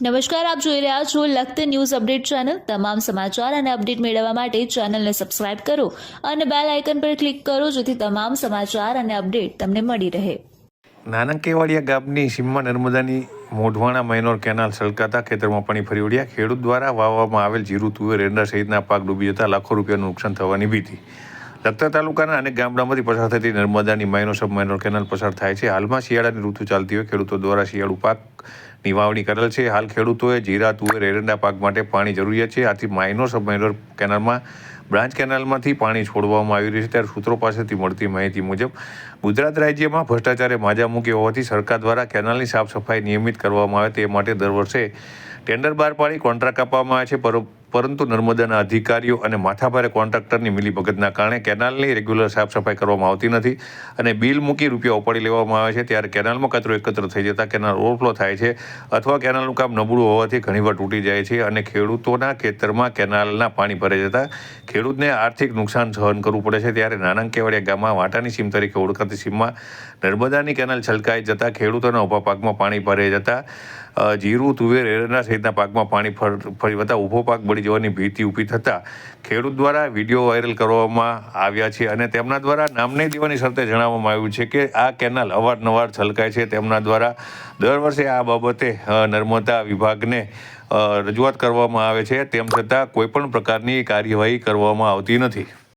નમસ્કાર, આપ જોઈ રહ્યા છો લખત ન્યૂઝ અપડેટ ચેનલ। તમામ સમાચાર અને અપડેટ મેળવવા માટે ચેનલને સબસ્ક્રાઇબ કરો અને બેલ આઇકન પર ક્લિક કરો જેથી તમામ સમાચાર અને અપડેટ તમને મળી રહે। નાનકેવાડિયા ગામની સીમમાં નર્મદાની મોઢવાણા માઇનોર કેનાલ છલકાતા ખેતરમાં પાણી ફરી વળ્યા। ખેડૂત દ્વારા વાવવામાં આવેલ જીરું, તુવેર, એરંડા સહિતના પાક ડૂબી જતા લાખો રૂપિયાનું નુકસાન થવાની ભીતિ। લખતર તાલુકાના અનેક ગામડામાંથી પસાર થતી નર્મદાની માઇનોર સબ માઇનોર કેનાલ પસાર થાય છે। હાલમાં શિયાળાની ઋતુ ચાલતી હોય ખેડૂતો દ્વારા શિયાળુ પાકની વાવણી કરેલ છે। હાલ ખેડૂતોએ જીરા, તુવેર, એરંડા પાક માટે પાણી જરૂરિયાત છે। આથી માઇનોર સબ માઇનોર કેનાલમાં બ્રાન્ચ કેનાલમાંથી પાણી છોડવામાં આવી રહ્યું છે। ત્યારે સૂત્રો પાસેથી મળતી માહિતી મુજબ ગુજરાત રાજ્યમાં ભ્રષ્ટાચારે માજા મૂકી હોવાથી સરકાર દ્વારા કેનાલની સાફ સફાઈ નિયમિત કરવામાં આવે તે માટે દર વર્ષે ટેન્ડર બહાર પાડી કોન્ટ્રાક્ટ આપવામાં આવે છે, પરંતુ નર્મદાના અધિકારીઓ અને માથાભારે કોન્ટ્રાક્ટરની મિલીભગતના કારણે કેનાલની રેગ્યુલર સાફ સફાઈ કરવામાં આવતી નથી અને બિલ મૂકી રૂપિયા ઉપાડી લેવામાં આવે છે। ત્યારે કેનાલમાં કચરો એકત્ર થઈ જતા કેનાલ ઓવરફ્લો થાય છે અથવા કેનાલનું કામ નબળું હોવાથી ઘણીવાર તૂટી જાય છે અને ખેડૂતોના ખેતરમાં કેનાલના પાણી ભરાઈ જતા ખેડૂતને આર્થિક નુકસાન સહન કરવું પડે છે। ત્યારે નાનકેવાડિયા ગામમાં વાટાની સીમ તરીકે ઓળખાતી સીમમાં નર્મદાની કેનાલ છલકાઈ જતા ખેડૂતોના ઊભા પાકમાં પાણી ભરાઈ જતા જીરું, તુવેર, એરંડા સહિતના પાકમાં પાણી ફરી વળતા ઊભો પાક બળી જવાની ભીતિ ઊભી થતાં ખેડૂત દ્વારા વિડીયો વાયરલ કરવામાં આવ્યા છે અને તેમના દ્વારા નામ નહીં દેવાની શરતે જણાવવામાં આવ્યું છે કે આ કેનાલ અવારનવાર છલકાય છે। તેમના દ્વારા દર વર્ષે આ બાબતે નર્મદા વિભાગને રજૂઆત કરવામાં આવે છે, તેમ છતાં કોઈપણ પ્રકારની કાર્યવાહી કરવામાં આવતી નથી।